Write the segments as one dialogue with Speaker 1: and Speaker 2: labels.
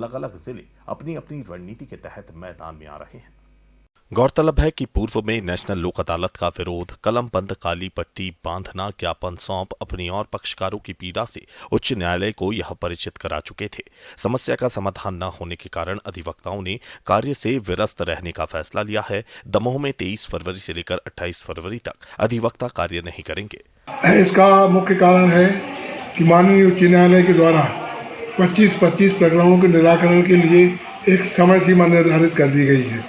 Speaker 1: अलग अलग जिले अपनी अपनी रणनीति के तहत मैदान में आ रहे हैं।
Speaker 2: गौरतलब है कि पूर्व में नेशनल लोक अदालत का विरोध, कलमबंद काली पट्टी बांधना, ज्ञापन सौंप अपनी और पक्षकारों की पीड़ा से उच्च न्यायालय को यह परिचित करा चुके थे। समस्या का समाधान न होने के कारण अधिवक्ताओं ने कार्य से विरस्त रहने का फैसला लिया है। दमोह में 23 फरवरी से लेकर 28 फरवरी तक अधिवक्ता कार्य नहीं करेंगे।
Speaker 3: इसका मुख्य कारण है कि माननीय उच्च न्यायालय के द्वारा 25 प्रकरणों के निराकरण के लिए एक समय सीमा निर्धारित कर दी गई है।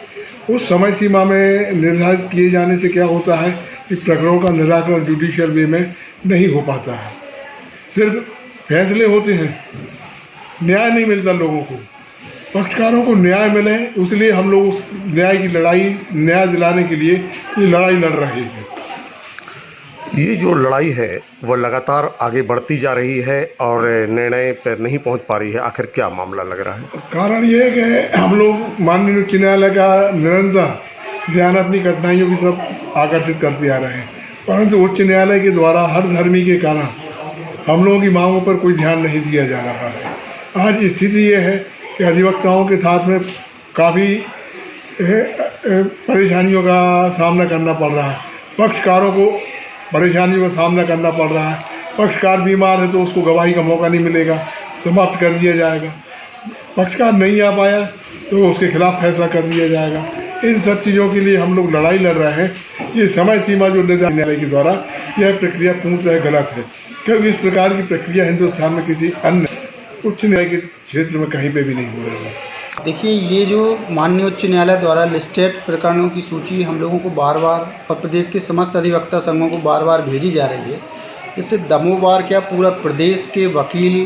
Speaker 3: उस समय सीमा में निर्धारित किए जाने से क्या होता है कि प्रकरणों का निराकरण जुडिशियल वे में नहीं हो पाता है। सिर्फ फैसले होते हैं, न्याय नहीं मिलता लोगों को। पक्षकारों को न्याय मिले, इसलिए हम लोग उस न्याय की लड़ाई, न्याय दिलाने के लिए ये लड़ाई लड़ रहे हैं।
Speaker 4: ये जो लड़ाई है वो लगातार आगे बढ़ती जा रही है और निर्णय पर नहीं पहुंच पा रही है। आखिर क्या मामला लग रहा है?
Speaker 3: कारण ये है कि हम लोग माननीय उच्च न्यायालय का निरंतर ध्यान अपनी कठिनाइयों की तरफ आकर्षित करते आ रहे हैं, परंतु उच्च न्यायालय के द्वारा हर धर्मी के कारण हम लोगों की मांगों पर कोई ध्यान नहीं दिया जा रहा है। आज स्थिति ये है कि अधिवक्ताओं के साथ में काफ़ी परेशानियों का सामना करना पड़ रहा है। पक्षकारों को परेशानियों का सामना करना पड़ रहा है। पक्षकार बीमार है तो उसको गवाही का मौका नहीं मिलेगा, समाप्त कर दिया जाएगा। पक्षकार नहीं आ पाया तो उसके खिलाफ फैसला कर दिया जाएगा। इन सब चीज़ों के लिए हम लोग लड़ाई लड़ रहे हैं। ये समय सीमा जो निर्धारित न्यायालय के द्वारा, यह प्रक्रिया पूर्णतः गलत है, क्योंकि इस प्रकार की प्रक्रिया हिंदुस्तान में किसी अन्य उच्च न्यायालय के क्षेत्र में कहीं पर भी नहीं हो रही है।
Speaker 5: देखिए, ये जो माननीय उच्च न्यायालय द्वारा लिस्टेड प्रकरणों की सूची हम लोगों को बार बार और प्रदेश के समस्त अधिवक्ता संघों को बार बार भेजी जा रही है, इससे दमोह बार क्या पूरा प्रदेश के वकील,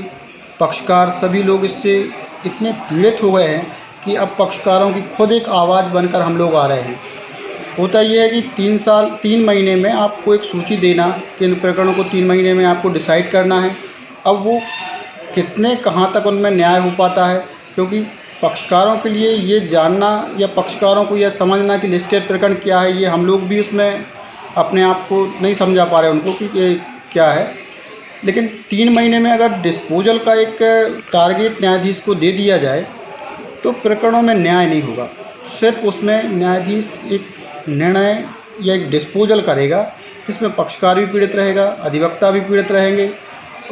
Speaker 5: पक्षकार सभी लोग इससे इतने पीड़ित हो गए हैं कि अब पक्षकारों की खुद एक आवाज़ बनकर हम लोग आ रहे हैं। होता यह है कि 3 महीने में आपको एक सूची देना कि इन प्रकरणों को 3 महीने में आपको डिसाइड करना है। अब वो कितने कहाँ तक उनमें न्याय हो पाता है, क्योंकि पक्षकारों के लिए ये जानना या पक्षकारों को यह समझना कि लिस्टेड प्रकरण क्या है, ये हम लोग भी उसमें अपने आप को नहीं समझा पा रहे उनको कि ये क्या है। लेकिन 3 महीने में अगर डिस्पोजल का एक टारगेट न्यायाधीश को दे दिया जाए तो प्रकरणों में न्याय नहीं होगा। सिर्फ उसमें न्यायाधीश एक निर्णय या एक डिस्पोजल करेगा, इसमें पक्षकार भी पीड़ित रहेगा, अधिवक्ता भी पीड़ित रहेंगे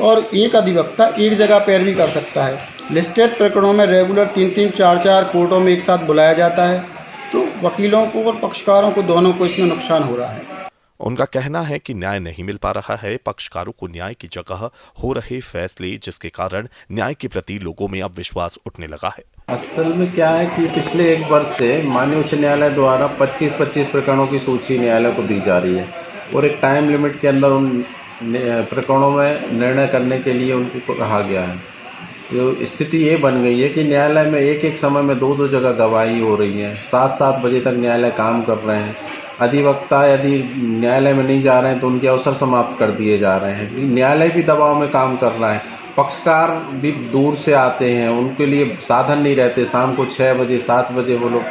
Speaker 5: और एक अधिवक्ता एक जगह पैरवी कर सकता है। लिस्टेड प्रकरणों में रेगुलर 3-3, 4-4 कोर्टों में एक साथ बुलाया जाता है, तो वकीलों को और पक्षकारों को दोनों को इसमें नुकसान हो रहा है।
Speaker 2: उनका कहना है कि न्याय नहीं मिल पा रहा है। पक्षकारों को न्याय की जगह हो रहे फैसले, जिसके कारण न्याय के प्रति लोगों में अब विश्वास उठने लगा है।
Speaker 6: असल में क्या है कि पिछले 1 वर्ष से माननीय उच्च न्यायालय द्वारा 25 प्रकरणों की सूची न्यायालय को दी जा रही है और एक टाइम लिमिट के अंदर उन प्रकरणों में निर्णय करने के लिए उनको कहा गया है। जो स्थिति ये बन गई है कि न्यायालय में एक समय में 2-2 जगह गवाही हो रही है। 7-7 बजे तक न्यायालय काम कर रहे हैं। अधिवक्ता यदि न्यायालय में नहीं जा रहे हैं तो उनके अवसर समाप्त कर दिए जा रहे हैं। न्यायालय भी दबाव में काम कर रहा है। पक्षकार भी दूर से आते हैं, उनके लिए साधन नहीं रहते। शाम को 6 बजे 7 बजे वो लोग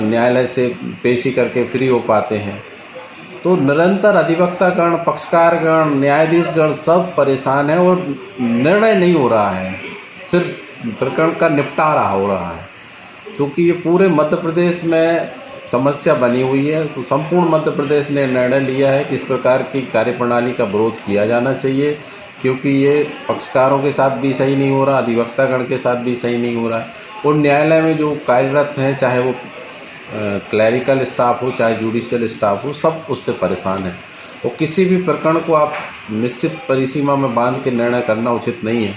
Speaker 6: न्यायालय से पेशी करके फ्री हो पाते हैं। तो निरंतर अधिवक्तागण, पक्षकारगण, न्यायाधीशगण सब परेशान हैं और निर्णय नहीं हो रहा है, सिर्फ प्रकरण का निपटारा हो रहा है। चूँकि ये पूरे मध्य प्रदेश में समस्या बनी हुई है, तो संपूर्ण मध्य प्रदेश ने निर्णय लिया है कि इस प्रकार की कार्यप्रणाली का विरोध किया जाना चाहिए, क्योंकि ये पक्षकारों के साथ भी सही नहीं हो रहा, अधिवक्तागण के साथ भी सही नहीं हो रहा है और न्यायालय में जो कार्यरत हैं, चाहे वो क्लैरिकल स्टाफ हो चाहे जुडिशियल स्टाफ हो, सब उससे परेशान है। और किसी भी प्रकरण को आप निश्चित परिसीमा में बांध के निर्णय करना उचित नहीं है,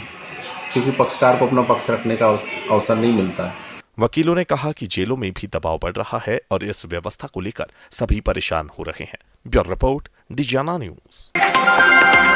Speaker 6: क्योंकि पक्षकार को अपना पक्ष रखने का अवसर नहीं मिलता है।
Speaker 2: वकीलों ने कहा कि जेलों में भी दबाव बढ़ रहा है और इस व्यवस्था को लेकर सभी परेशान हो रहे हैं। Bureau report, Digiana news.